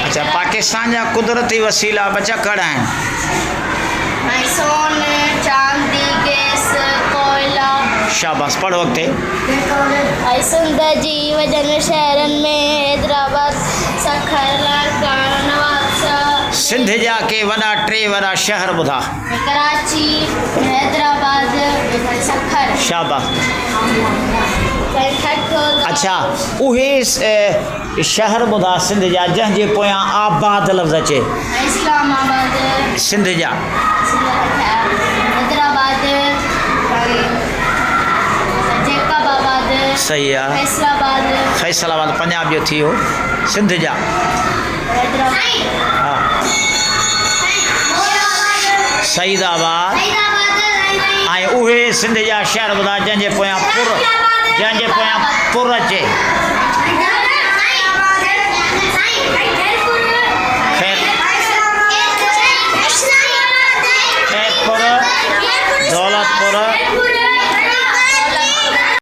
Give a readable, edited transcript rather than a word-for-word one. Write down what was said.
अच्छा पाकिस्तान जा कुदरती वसीला बचा कड़ा आहिनि सोने चांदी गैस कोयला शाबाश पढ़ो अॻिते सिंध जी वॾनि शहरनि में हैदराबाद सखर लाड़काना नवाबशाह सिंध जा के वॾा टे वॾा शहर ॿुधा कराची हैदराबाद सखर शाबाश अच्छा उहे शहर ॿुधा सिंध जा जंहिंजे पोयां आबाद लफ़्ज़ अचे इस्लामाबाद सिंध जा हैदराबाद जैकबाबाद सही आहे फैसलाबाद फैसलाबाद पंजाब जो थी वियो सिंध जा हा सईदाबाद ऐं उहे सिंध जा शहर ॿुधा जंहिंजे पोयां पुर अचे